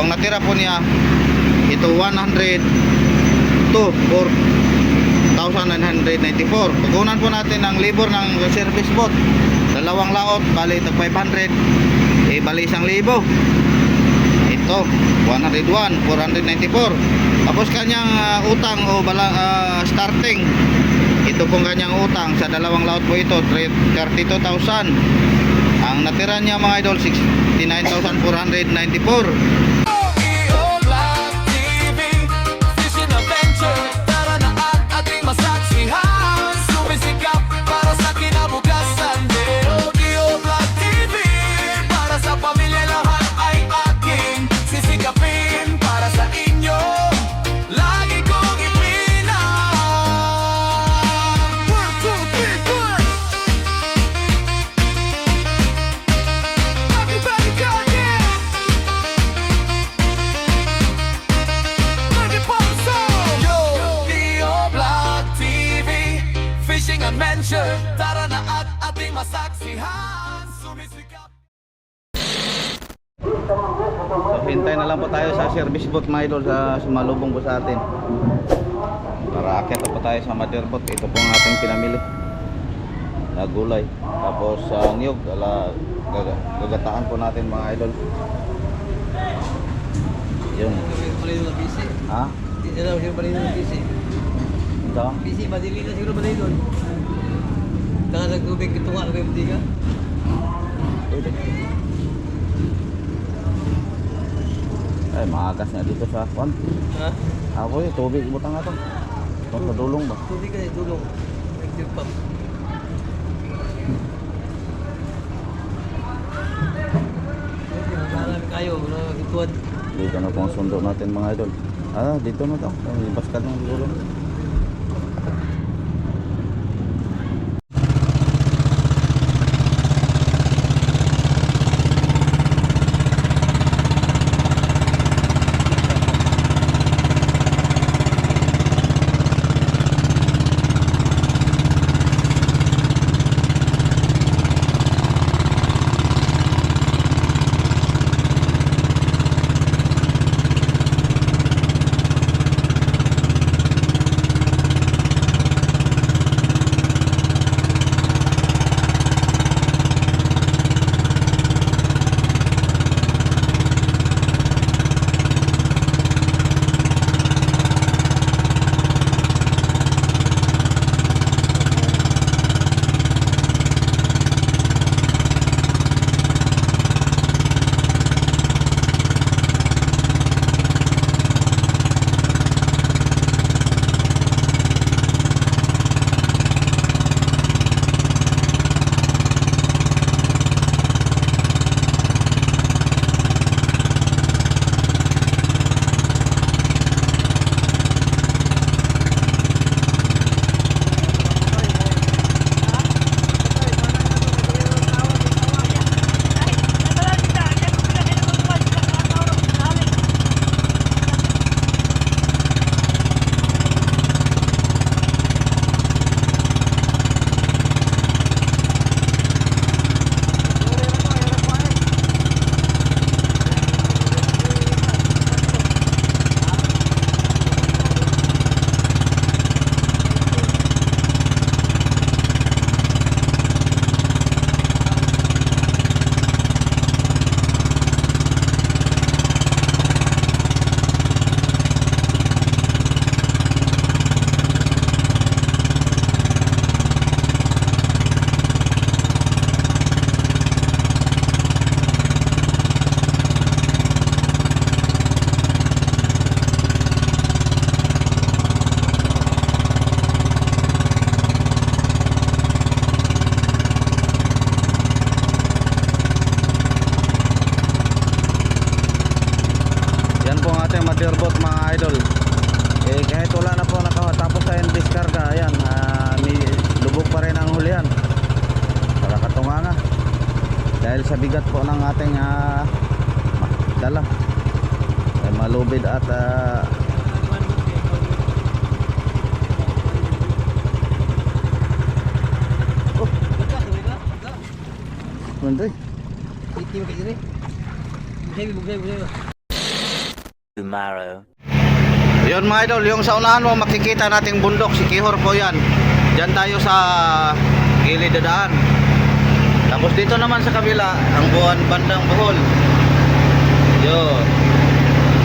ang natira po niya ito 102 or 1,994. Pagkunan po natin ang labor ng service boat, dalawang laot, bali ito 500, bali 1,000. Ito 101, 494. Tapos kanyang utang o starting, ito pong kanyang utang sa dalawang laot po ito 32,000. Ang natira niya mga idol 69,494. Tara na at ating masaksihan, sumisikap. So, hintay na lang po tayo sa service boat mga idol sa sumalubong po sa atin. Para akit po tayo sa mother boat. Ito po ang ating pinamili na gulay. Tapos niyog, gagataan po natin mga idol. Yun. Ha? Hindi na lang siya balik ng busy. Ito? Busy, madili na siguro balik doon. Taka nagtubig, ito nga, nagay ka. Pwede. Ay, maagas nga dito sa kwan. Ha? Ako yung tubig, butang nga ito. Ito sa dulong ba? Tubig ka na, dulong. Electric pump. Marami kayo, ituan. Dito na po ang sundo natin mga idol. Dito na ito. Ibas ka ng dulong. motorbot mga idol. Kahit wala na po nakatapos sa diskarga, ayan, may lubog pa rin ang hulihan para katunganga dahil sa bigat po ng ating dala, malubid at Manday. tomorrow. Yun mga idol, yung sa unahan mo makikita nating bundok, si Kihor po yan. Diyan tayo sa gilid na daan. Tapos dito naman sa kabila, ang buwan bandang Bohol. Yun.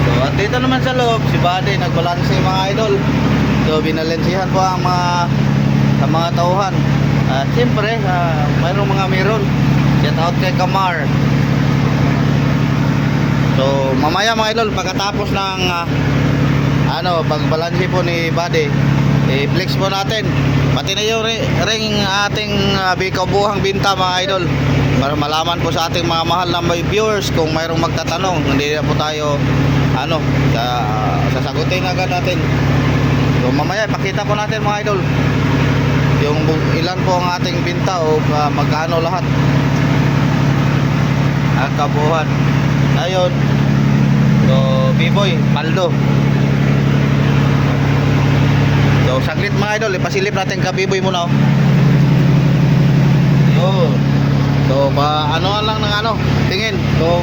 So, at dito naman sa loob, si Buddy nagbalanse mga idol. So binalensihan po ang mga tauhan. Siyempre, mayroong mga meron. Shout out kay Kamar. So mamaya mga idol, pagkatapos ng pagbalanse po ni Buddy, i-flex po natin pati na yung ring ating bikabuhang binta mga idol, para malaman po sa ating mga mahal na may viewers kung mayroong magtatanong, hindi na po tayo sasagutin agad natin. So mamaya pakita po natin mga idol yung ilan po ang ating binta o magkano lahat ang kabuuan. Ayun, so B-boy paldo. So saglit mga idol, ipasilip natin ka B-boy muna. Yun. So ano lang ng tingin kung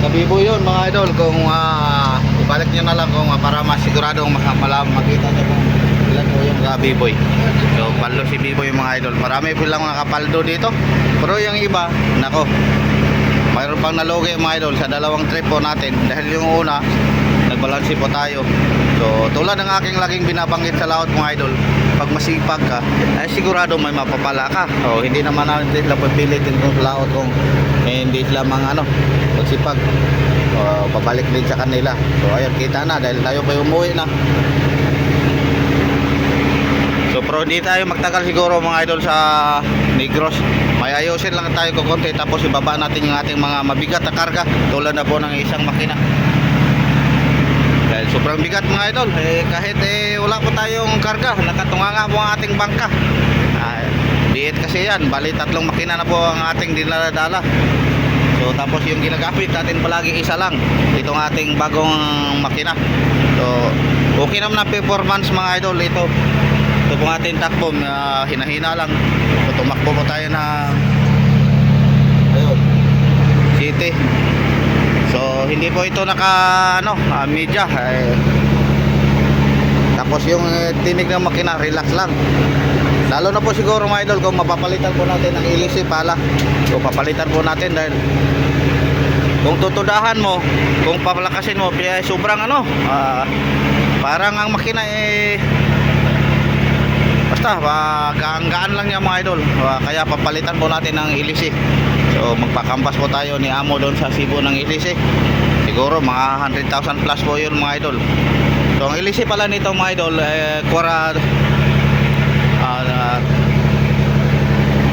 kabibo yun mga idol, kung ibalik nyo na lang kung para masiguradong makita nyo kung ilan po yung kabiboy. So paldo si biboy mga idol, marami po lang mga kapaldo dito, pero yung iba nako, mayroon pang nalugi mga idol sa dalawang trip po natin, dahil yung una nagbalansi po tayo. So tulad ng aking laging binabanggit sa laot mga idol, pag masipag ka ay sigurado may mapapala ka. So hindi naman natin sila pipilitin kung sa laot kung hindi sila mga magsipag, babalik din sa kanila. So ayun, kita na dahil tayo pa umuwi na. So pero hindi tayo magtagal siguro mga idol sa Negros. May ayusin lang tayo kukunti, tapos ibaba natin yung ating mga mabigat na karga tulad na po ng isang makina. Dahil sobrang bigat mga idol, kahit wala po tayong karga, nakatunganga po ang ating bangka. Diet kasi yan, bali 3 makina na po ang ating dinaladala. So tapos yung ginagamit natin palagi isa lang, itong ating bagong makina. So okay naman ang performance mga idol. Ito pong ating takbo, hinahina lang. So tumakbo po tayo na city. So hindi po ito naka media tapos yung tinig ng makina relax lang. Lalo na po siguro mga idol kung mapapalitan po natin ang ilisi pala. So papalitan po natin dahil kung tutudahan mo, kung papalakasin mo, sobrang parang ang makina basta gaan lang niya mga idol. Kaya papalitan po natin ang ilisi. So magpakambas po tayo ni Amo doon sa Cebu ng ilisi. Siguro mga 100,000 plus po yun mga idol. So ang ilisi pala nito mga idol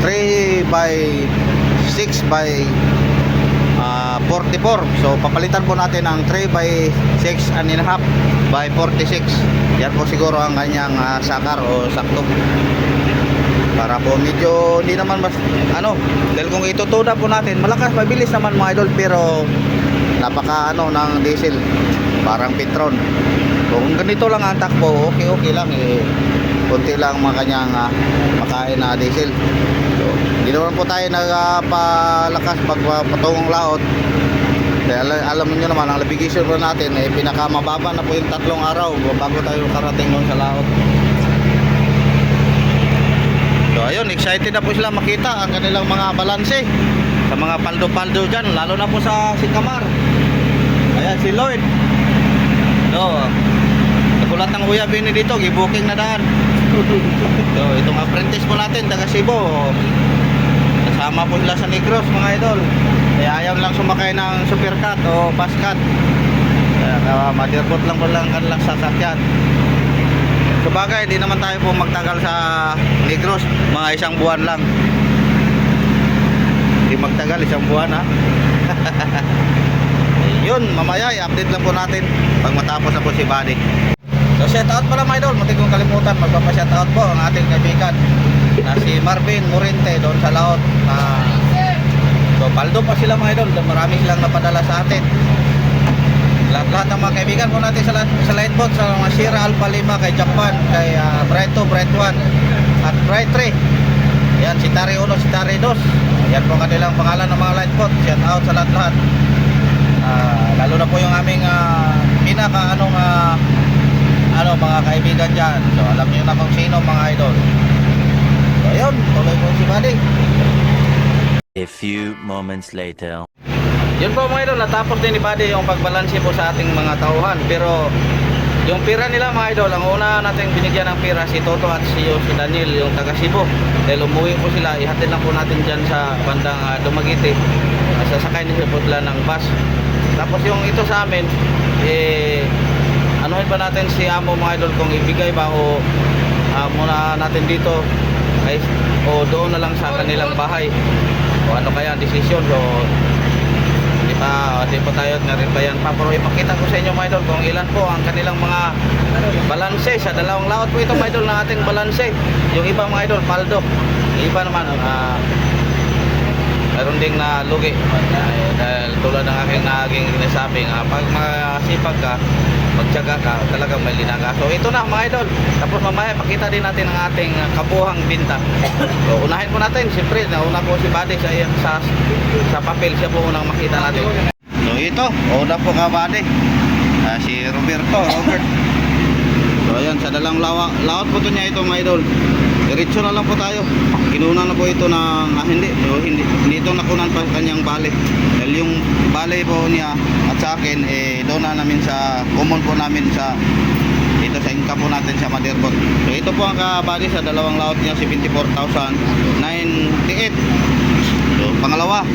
3 by 6 by 44. So papalitan po natin ang 3 by 6 and a half by 46. Yan po siguro ang kanyang sakar o sakto, para po medyo hindi naman mas dahil kung itutuda po natin malakas, mabilis naman mga idol, pero napaka ng diesel, parang Petron. Kung ganito lang ang takbo, okay lang, konti lang mga kanyang makain na diesel. So hindi naman po tayo nagpalakas pag patungong laot, dahil alam niyo naman ang navigation po natin pinakamababa na po yung 3 araw bago tayo karating doon sa laot. So ayun, excited na po sila makita ang kanilang mga balanse sa mga paldo-paldo dyan, lalo na po sa si Kamar. Ayan si Lloyd. So nagulat ng Kuya Bini dito, gibuking na daan. So itong apprentice po natin taga Cebu, kasama po sila sa Negros mga idol. Kaya ayaw lang sumakay ng supercut o fastcut, madirpot lang po lang kanilang sasakyan. Sabagay, di naman tayo po magtagal sa Negros, mga 1 buwan lang. Di magtagal, 1 buwan ha. Yun, mamaya i-update lang po natin pag matapos na po si Buddy. So shout out pala mga idol, muntik kong kalimutan, magpapa-shout out po ang ating kaibigan na si Marvin Morente doon sa laot. So paldo pa sila mga idol, marami silang napadala sa atin. Lahat ng mga kaibigan po natin sa Lightboat, sa mga Sierra Alpha 5, kay Japan, kay Bright 2, Bright 1 at Bright 3. Yan, si Tari 1, si Tari 2. Yan po kanilang pangalan ng mga Lightboat. Shout out sa lahat-lahat. lalo na po yung aming pinaka mga kaibigan dyan. So alam niyo na kung sino mga idol. So ayun, tuloy po si Buddy. A few moments later. Yun po mga idol, natapos din ni Buddy yung pagbalanse po sa ating mga tauhan. Pero yung pira nila mga idol, ang una natin binigyan ng pira si Toto at si Daniel, yung taga Cebu. Dahil umuwi po sila, ihatid lang po natin dyan sa bandang Dumaguete. Sasakay nila po sila ng bus. Tapos yung ito sa amin, anuhin pa natin si Amo mga idol kung ibigay ba o muna natin dito o doon na lang sa kanilang bahay. O ano kaya ang desisyon. So di pa tayo nga rin ba yan pa, pero ipakita ko sa inyo mga idol kung ilan po ang kanilang mga balanse sa dalawang laot po ito mga idol ng ating balanse. Yung iba mga idol paldo, yung iba naman mayroon ding na lugi dahil tulad ng aking naging sinasabi nga pag masipag ka, magtiyaga ka, talagang may linaga. So ito na mga idol, tapos mamaya pakita din natin ang ating kabuhang binta. So unahin po natin, siyempre nauna po si Buddy sa papel, siya po unang makita natin. So ito, una po ka Buddy, si Robert. So ayan, sa dalang laot po ito niya ito mga idol. Diretso na lang po tayo. Kinuna na po ito ng hindi ito nakunan pa kanyang bale. Dahil yung bale po niya at sa akin doon na namin sa common po namin sa dito sa income po natin sa motherboard. So ito po ang kabali sa dalawang laot niya, 74,098. So pangalawa.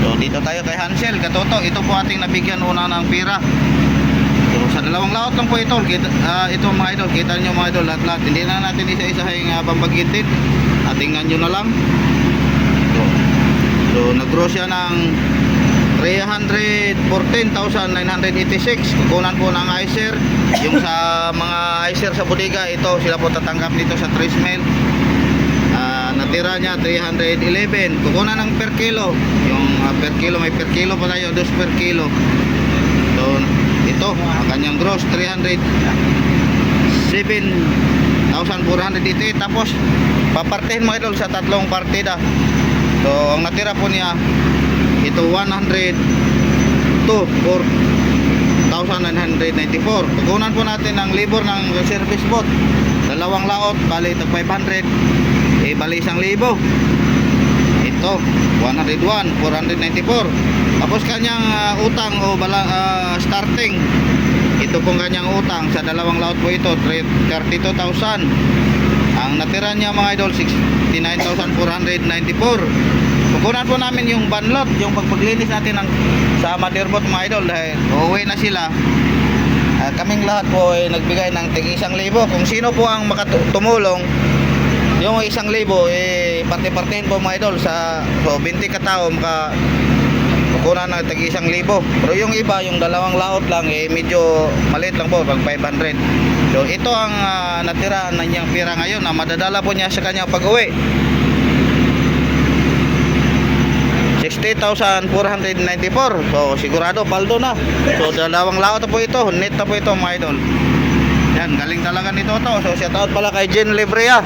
So dito tayo kay Hansel Katoto. Ito po ating nabigyan una ng pira. So sa dalawang laot lang po ito, ito mga idol, kita nyo mga idol lahat-lahat. Hindi na natin isa-isahin pambagitin. Tingnan nyo na lang. So nag-gross siya ng 314,986. Kukunan po ng Icer. Yung sa mga Icer sa bodega, ito sila po tatanggap dito sa 3 mil. Natira niya 311. Kukunan ng per kilo. Yung per kilo, may per kilo pa tayo, 2 per kilo. So ito, ang kanyang gross 307,488. Tapos papartihin mga idol sa tatlong partida. So ang natira po niya ito 102,994. Pagkunan po natin ng labor ng service boat, dalawang laot, bali tag 500, bali 1,000. Ito 101,494. Tapos kanyang utang o starting, ito pong kanyang utang sa dalawang laot po ito 32,000. Ang natira niya mga idol 69,494. Pupunan po namin yung banlot, yung pagpaglinis natin sa motherboard mga idol dahil uuwi na sila. Kaming lahat po ay nagbigay ng tig 1,000. Kung sino po ang makatulong, yung 1,000 parte-partehin po mga idol sa 20 katao kukunan ng tig 1,000. Pero yung iba, yung dalawang laot lang medyo maliit lang po, pag 500. So ito ang natira na niyang pira ngayon na madadala po niya sa kanyang pag-uwi. 60,494. So sigurado paldo na. So dalawang laot na po ito, net na po ito mga idol. Yan, galing talaga nito to. So shout out pala kay Jen Librea.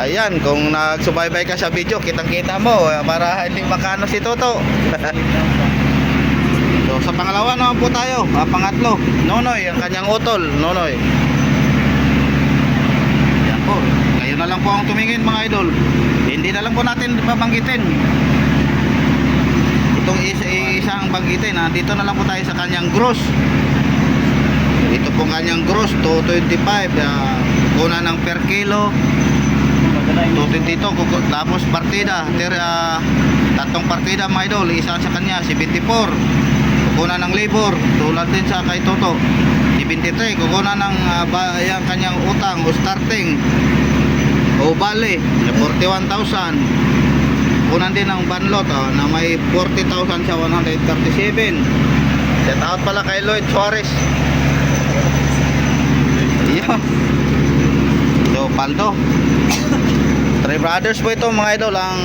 Ayan, kung nagsubaybay ka sa video, kitang-kita mo para hindi makano si Toto. So sa pangalawa naman po tayo, pangatlo, Nonoy, ang kanyang utol, Nonoy. Yan po, kayo na lang po ang tumingin mga idol. Hindi na lang po natin babanggitin. Itong isang banggitin, dito na lang po tayo sa kanyang gross. Ito po kanyang gross, 225, kuna ng per kilo 222. Tapos partida, tatlong partida mga idol, isa sa kanya 74. Kukunan ng labor tulad din sa kay Toto 73. Kukunan ng yung kanyang utang o starting o bale 41,000. Kukunan din ng banlot na may 40,000 sa 137. Shout out pala kay Lloyd Suarez. Iyo. So paldo 3 brothers po ito mga idol, ang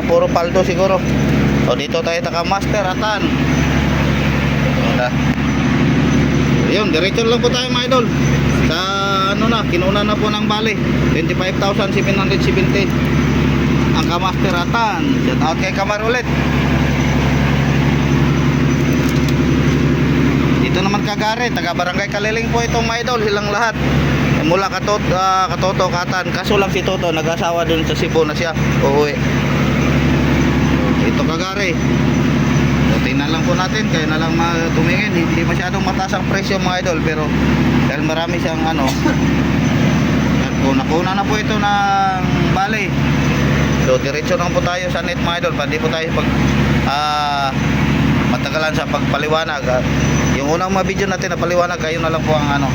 puro paldo siguro. So dito tayo taka master atan. Ayun, diretso lang po tayo mga idol. Sa ano na, kinuna na po ng bali 25,770 ang kamaster atan. Shout out kay Kamar ulit. rin, taga Barangay Kaliling po itong mga idol, silang lahat. Mula Katoto, Katan. Kaso lang si Toto, nag-asawa dun sa Cebu na siya, uuwi. Ito Kagare. So, tingnan lang po natin, kaya na lang tumingin. Hindi masyadong mataas ang presyo mga idol, pero dahil marami siyang ano, nakuna na po ito ng bali. So diretso lang po tayo sa net mga idol, hindi po tayo matagalan sa pagpaliwanag. Yung unang mga video natin na paliwanag, kayo na lang po ang ano.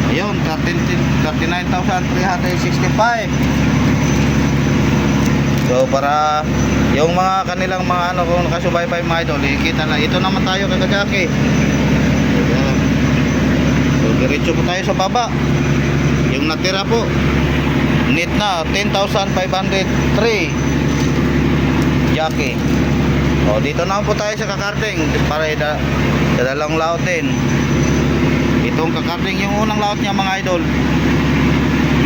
Ayun, 39,365. So para yung mga kanilang mga ano, kung nakasubaybay mga idol, ikita na. Ito naman tayo kay Kajaki. So diretso po tayo sa baba. Yung natira po, net na 10,503 Jackie. O dito na po tayo sa kakarting para sa dalawang laot din. Itong kakarting, yung unang laot niya mga idol,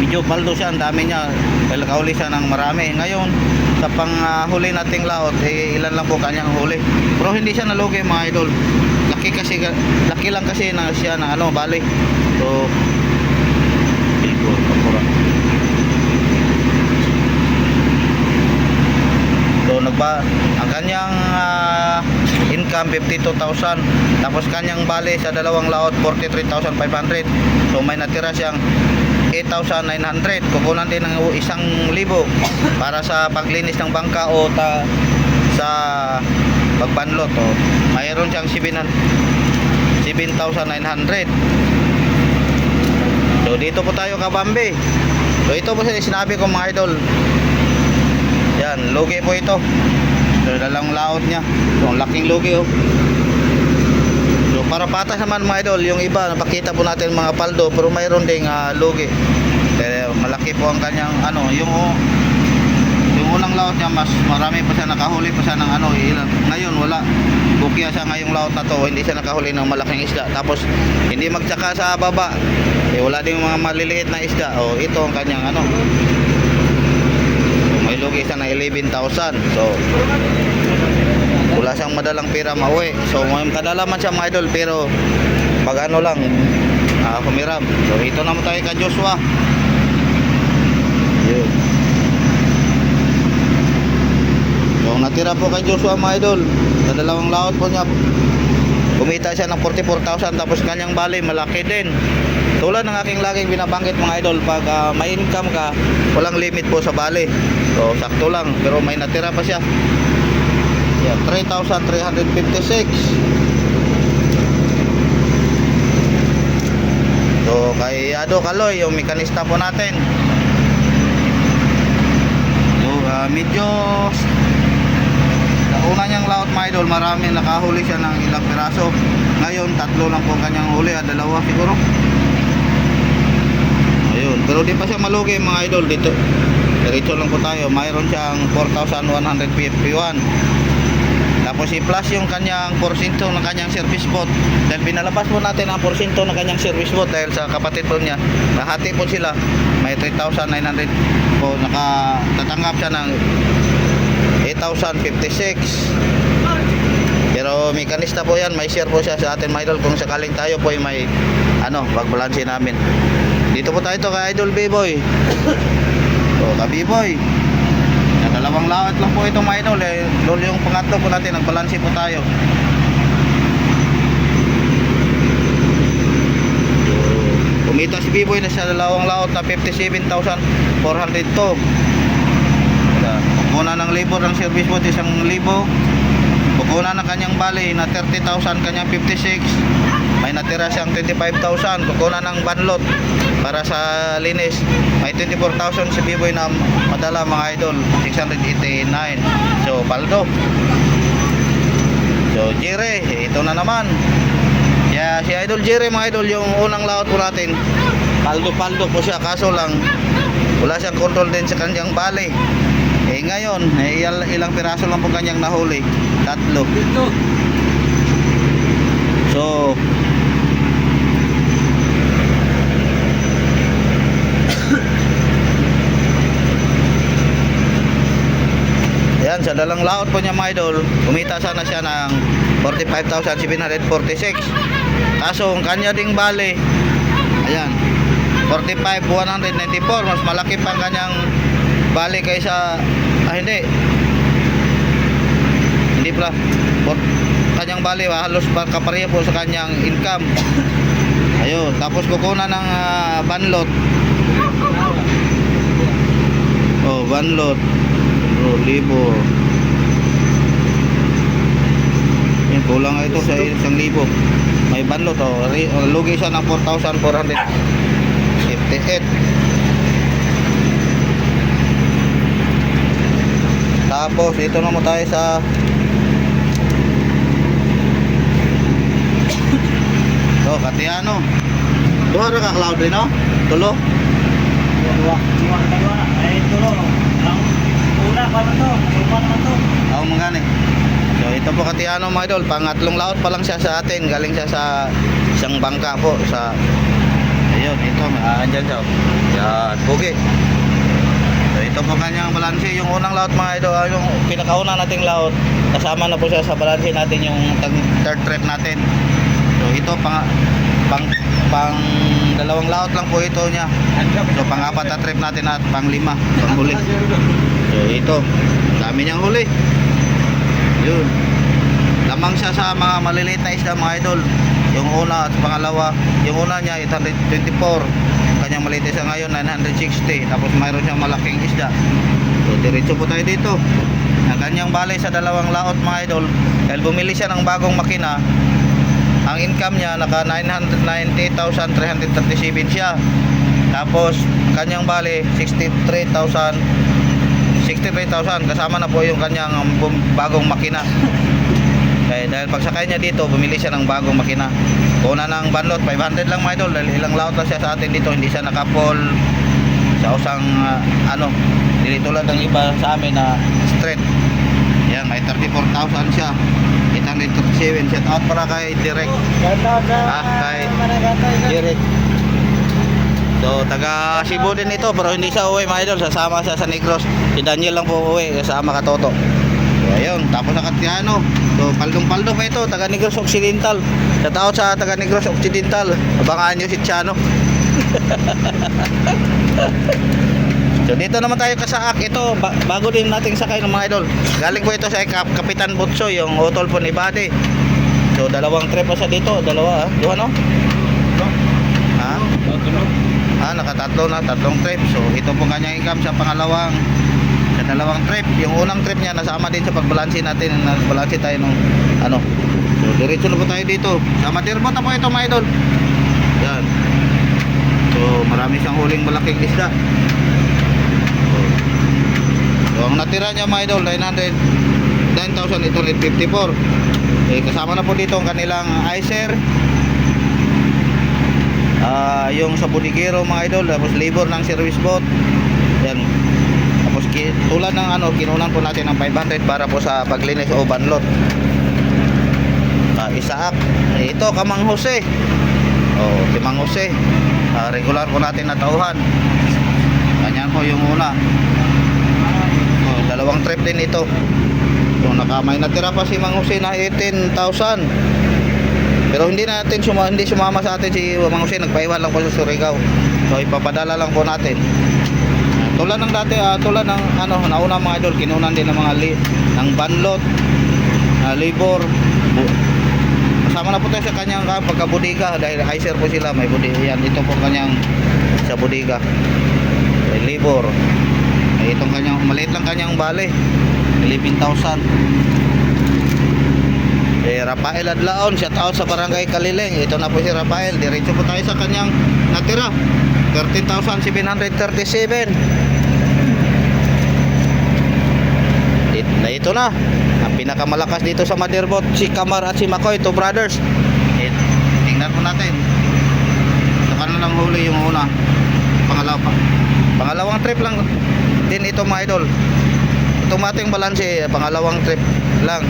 medyo paldo siya, ang dami niya, dahil kahuli siya ng marami. Ngayon sa panghuli nating laot, ilan lang po kanyang huli, pero hindi siya nalugi mga idol. Laki lang kasi na siya na ano, bali. So ang kanyang income 52,000, tapos kanyang bali sa dalawang laot 43,500. So may natira siyang 8,900. Kukunan din ng 1,000 para sa paglinis ng bangka o sa pagbanlot. O mayroon siyang 7,900. So dito po tayo kabambi. So ito po sinabi ko mga idol. Yan, lugi po ito. So dalawang laot niya. So laking lugi oh. So para patas naman mga idol, yung iba napakita po natin mga paldo, pero mayroon ding lugi. Pero malaki po ang kanyang ano, yung unang laot niya, mas marami pa siya, nakahuli pa siya ng ano, ilan. Ngayon wala. Bukya siya ngayong laot na to, hindi siya nakahuli ng malaking isda. Tapos hindi magtsaka sa baba. Wala ding mga maliliit na isda. Oh, ito ang kanyang ano. May lugi siya na 11,000. So wala siyang madalang pera mauwi. So may kadalaman siya mga idol, pero pag ano lang humiram. So ito naman tayo kay Joshua. Yun. So natira po kay Joshua mga idol, sa dalawang laot po niya, kumita siya ng 44,000, tapos kanyang bali malaki din. Tulad ng aking laging binabanggit mga idol, pag may income ka, walang limit po sa bali. So sakto lang, pero may natira pa siya. Yeah, 3,356. So kay Ado Kaloy, yung mekanista po natin. So medyo sa una niyang laot mga idol, marami nakahuli siya ng ilang piraso. Ngayon 3 lang po kanyang huli, 2 siguro. Ayun, pero di pa siya malugi mga idol dito. Diretso lang po tayo. Mayroon siyang 4,151. Tapos i-plus yung kanyang porsyento ng kanyang service boat. Dahil pinalabas po natin ang porsyento ng kanyang service boat dahil sa kapatid po niya, nahati po sila. May 3,900 po, nakatatanggap siya ng 8,056. Pero mekanista po yan, may share po siya sa atin mga idol kung sakaling tayo po ay may ano, pagbalansin namin. Dito po tayo kay Idol B-Boy. So, ka B-Boy. Sa dalawang laot lang po itong mga idol. Lolo yung pangatlo po natin, nagbalansin po tayo. So, kumita si B-Boy na sa dalawang laot na 57,402. Kukunan ng libor ng service boat 1,000. Kukunan ng kanyang bali na 30,000, kanyang 56. May natira siyang 25,000. Kukunan ng banlot para sa linis, may 24,000 si B-Boy na madala mga idol, 689. So paldo. So Jire, ito na naman. Yeah, si Idol Jire mga idol, yung unang laot po natin, paldo po siya, kaso lang wala siyang control din sa kanyang bali. Ngayon ilang piraso lang po kanyang nahuli, 3. So yan, sa dalang laot po niya mga idol, kumita sana siya ng 45,746. Kaso ang kanya ding bale, ayan, 45,194. Mas malaki pa ang kanyang bale kaysa, hindi pala. Kanyang bale, halos kapareha po sa kanyang income. Ayun, tapos kukunan ng banlot. Oh, banlot. Oh, libo. Yan, kulang ito sa 1,000. May banlot, oh. Lugi siya ng 4,458. Tapos, dito naman tayo sa Katiano. Duha ra ka cloud rin, no? Tulo. Dua na. Ay, tulo. Ang una pa man to. Uma naman to. Ako mangani. So ito po Katiano mga idol, pangatlong laot pa lang siya sa atin. Galing siya sa isang bangka po sa ayun, ito andyan siya. Yan, pugi. So ito po kanyang balanse. Yung unang laot mga idol, yung pinakauna nating laot, kasama na po siya sa balanse natin yung third trip natin. So ito pang dalawang laot lang po ito niya. So pang-apat na trip natin at pang-lima, pang-huli. So ito, dami niyang huli. Yun. Lamang siya sa mga maliliit na isda mga idol. Yung una at pangalawa, yung una niya 824. Kanyang maliit isda ngayon 960. Tapos mayroon siyang malaking isda. So diretso po tayo dito. Ang kanyang bale sa dalawang laot mga idol, dahil bumili siya ng bagong makina, ang income niya naka 990,337 siya. Tapos kanyang bale 63,000 kasama na po yung kanyang bagong makina. Dahil pagsakay niya dito, bumili siya ng bagong makina. Kuna ng banlot 500 lang mga idol, dahil ilang laot lang siya sa atin dito, hindi siya nakapol sa usang hindi tulad ng iba sa amin na straight. Yan, may 34,000 siya. 837. Shout out para kay Direk. Kay Direk. So taga Cebu din ito, pero hindi siya uwi mga idol, sasama siya sa Negros. Si Daniel lang po uwi kasama Katoto. So ayun, tapos sa Katiano. So paldong-paldo pa ito, taga Negros Occidental. Shout out sa taga Negros Occidental. Abangan nyo si Tiano. So dito naman tayo kasaak. Ito bago din nating sakay ng mga idol. Galing po ito sa Kapitan Butso, yung utol po ni Bade. So dalawang trip pa siya dito, dalawa duha no? Ha? Nakatatlo na, tatlong trip. So ito po kanyang income sa dalawang trip. Yung unang trip niya nasama din sa pagbalanse natin, nagbalanse tayo ng ano. So diretso na po tayo dito. Sa Madirbot na po ito mga idol. Yan. So marami siyang huling malaking isda. So ang natira niya mga idol 9,854. Kasama na po dito ang kanilang icer, yung sa Budigero mga idol, tapos labor ng service boat. Yan. Tapos tulad ng kinunan po natin ng 500 para po sa paglinis o banlot. Isaak. Ito Kamang Jose. Si Mang Jose. Regular po natin na tauhan. Ganyan po yung una. Dalawang trip din ito. So may natira pa si Mang Jose na 18,000. Pero hindi sumama sa atin si Mang Jose, nagpaiwan lang po sa Surigao. So ipapadala lang po natin. Tulad ng dati, tulad ng nauna mga idol, kinunan din ng mga ng banlot, labor. Kasama na po tayo sa kanyang pagkabudiga, dahil icer po sila, may budiga yan. Ito po kanyang sa budiga. Labor. Itong kanyang maliit lang kanyang bale 11,000. Rafael Adlaon, shout out sa barangay Kalileng. Ito na po si Rafael. Diretso po tayo sa kanyang natira 13,737. Ito na ang pinakamalakas dito sa Madirbot, si Kamar at si Makoy, two brothers. Tingnan po natin. Ito kanilang huli yung una, pangalawang trip lang din ito mga idol. Itong ating balanse, pangalawang trip lang.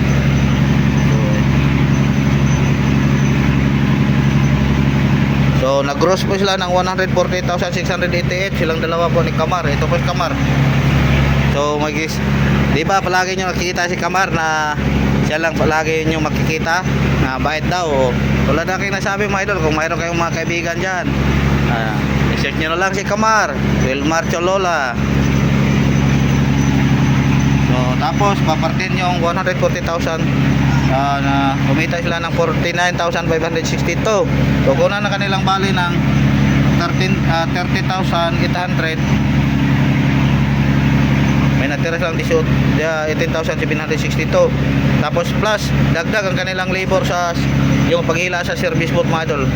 So nag-gross po sila ng 140,688. Silang dalawa po ni Kamar. Ito po si Kamar. So di ba palagi nyo nakikita si Kamar na siya lang palagi yung makikita na bait daw. Tulad ng aking nasabi mga idol, kung mayroon kayong mga kaibigan dyan, i-search nyo na lang si Kamar, Wilmar Cholola. So tapos papartin yung 140,000, na kumita sila ng 49,562. So kunan na kanilang bali ng 30,800. May natira silang 18,762. Tapos plus dagdag ang kanilang labor sa yung paghila sa service boat mga idol.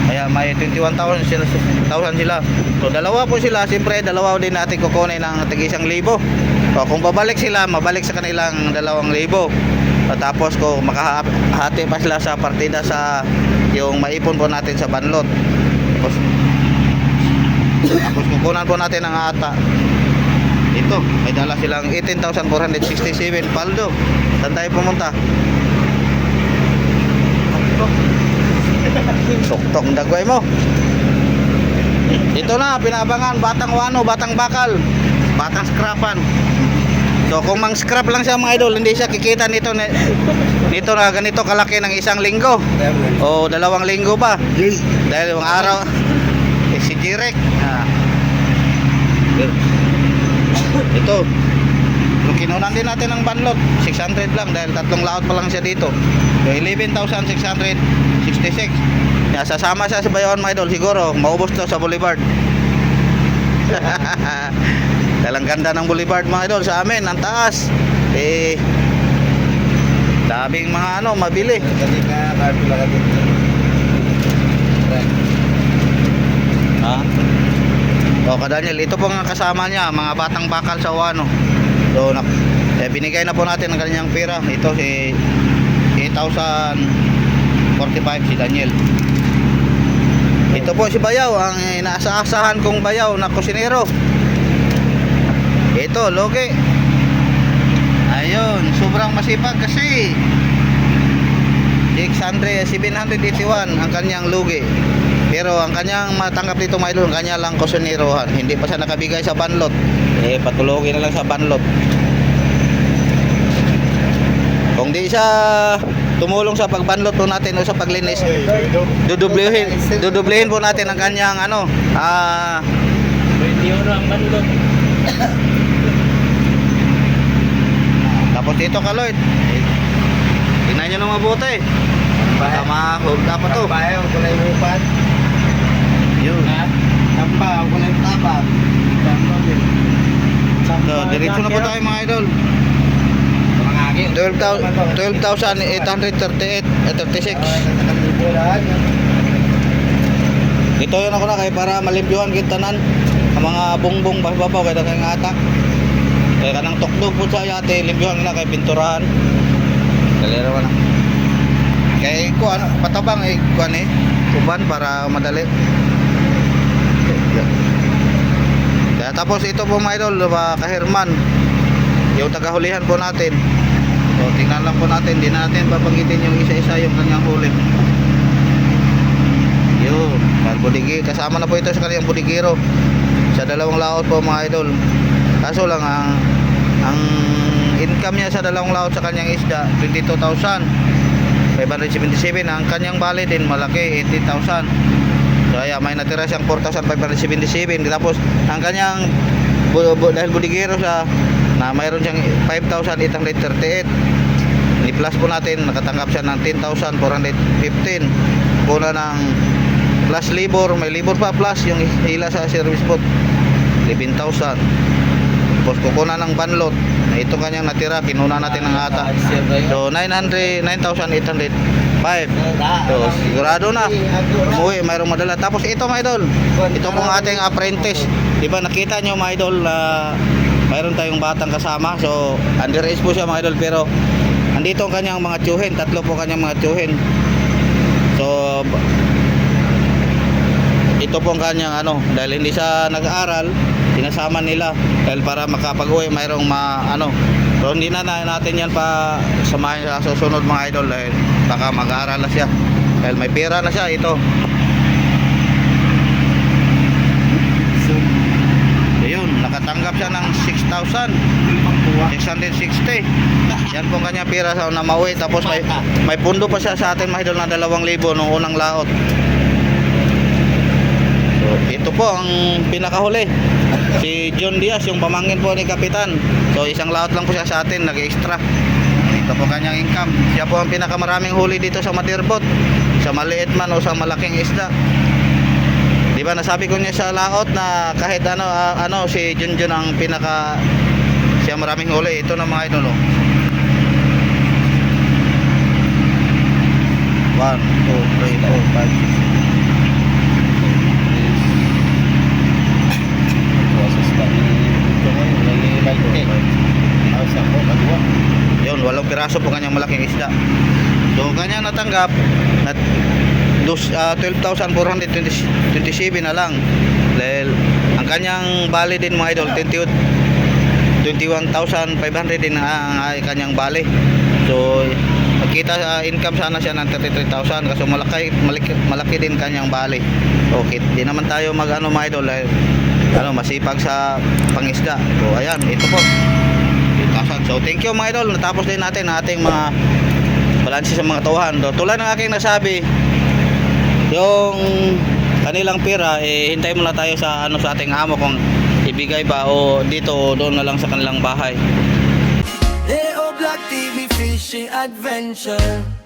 Kaya may 21,000 sila. So dalawa po sila, siyempre dalawa din natin kukunin ng tig-1,000. So kung babalik sila, mabalik sa kanilang 2,000. Tapos kung makahati pa sila sa partida sa yung maipon po natin sa banlot. Tapos kukunan po natin ang ata. Ito, may dala silang 18,467 paldo. Saan tayo pumunta? Tuktok ang dagway mo. Ito na, pinabangan, batang wano, batang bakal, batang scrapan. So kung mang scrap lang siya mga idol, hindi siya kikita nito na ganito kalaki ng 1 linggo o 2 linggo pa. Dahil yung araw si Jirek. Ito. Kung kinunan din natin ng banlot, 600 lang dahil 3 laot pa lang siya dito. So 11,666. Sasama siya sa Bayawan mga idol, siguro maubos to sa Boulevard. Dalang ganda ng Boulevard mga idol sa amin, ang taas. Daming mga mabili. O Daniel, ito po ang kasama niya, mga batang bakal sa Wano. So binigay na po natin ang kanyang pera. Ito si 8,045 si Daniel. Ito po si Bayaw, ang inaasahan kong Bayaw na kusinero. Ito, Logi. Ayun, sobrang masipag kasi 781 ang kanyang lugi. Pero ang kanyang matanggap dito mga idol, ang kanya lang kusinerohan. Hindi pa siya nakabigay sa banlot. Patulogin na lang sa banlot. Kung di siya tumulong sa pagbanlot po natin o sa paglinis, dudublehin po natin ang kanyang 21 ang banlot. Tapos dito ka Lloyd, tingnan nyo na mabuti. Baka mahog dapat to. Bayaw ko na yung upan. Yun. Tamba ko na yung tabang. So diretso na po tayo mga idol. 12,836. Ito yun ako na kay para malimpyuhan kintanan ang mga bungbong babaw kay kay ngatak. Kaya kanang tukdog po sa yate, limpyuhan na kay pinturahan. Kalera na. Kaya ko patabang kuan kuban para madali. Kaya tapos ito po mga idol, kahirman. Yung tagahulihan po natin. So tingnan lang po natin, di natin papanggitin yung isa-isa yung kanyang huli. Yun, budigi, kasama na po ito sa kanyang budigiro. Sa 2 laot po mga idol. Kaso lang ang income niya sa 2 laot sa kanyang isda 22,577. Ang kanyang bali din malaki 80,000. So kaya may natira siyang 4,577. Tapos ang kanyang dahil budigiro siya na mayroon siyang 5,838. Ni-plus po natin, nakatanggap siya ng 10,415. Kuna ng plus labor, may labor pa plus yung hila sa service boat 11,000. Tapos kukunan ng banlot. Ito kanyang natira, kinuna natin ng ata. So 9,805. So sigurado na umuwi, mayroong madala. Tapos ito mga idol, ito pong ating apprentice. Diba nakita nyo mga idol na mayroon tayong batang kasama. So underage po siya mga idol, pero andito ang kanyang mga tiyuhin. 3 po kanyang mga tiyuhin. So ito po ang kanyang dahil hindi siya nag-aaral, sinasama nila dahil para makapag-uwi mayroong pero hindi na natin yan pa samahin sa susunod mga idol dahil baka mag-aaral na siya dahil may pera na siya. Ito ayun, nakatanggap siya ng 6,000. 660. Yan po ang kanyang pira sa na mauwi. Tapos may pundo pa siya sa atin mga idol na 2,000 nung unang laot. So, ito po ang pinakahuli. Si John Diaz, yung pamangkin po ni Kapitan. So isang laot lang po siya sa atin, nag-extra. Ito po kanyang income. Siya po ang pinakamaraming huli dito sa Matirbot. Sa maliit man o sa malaking isda. Di ba nasabi ko niya sa laot na kahit ano si Junjun ang pinaka siya maraming huli. Ito na mga idol. 1, 2, 3, 4, 5, 6. Yun, 8 piraso po kanyang malaking isda. So kanya natanggap na 12,427 na lang. Dahil ang kanyang bali din mga idol 21,500 din ang kanyang bali. So magkita income sana siya ng 33,000 kasi malaki din kanyang bali. Okay, di naman tayo mag-ano mga idol masipag sa pangisda. So ayan, ito po. 8,000. So thank you mga idol. Natapos din natin ang ating mga balanse sa mga tauhan. Tulad ng aking nasabi, yung kanilang pira hintay muna tayo sa sa ating amo kung ibigay ba o dito o doon na lang sa kanilang bahay. Leo Black TV Fishing Adventure.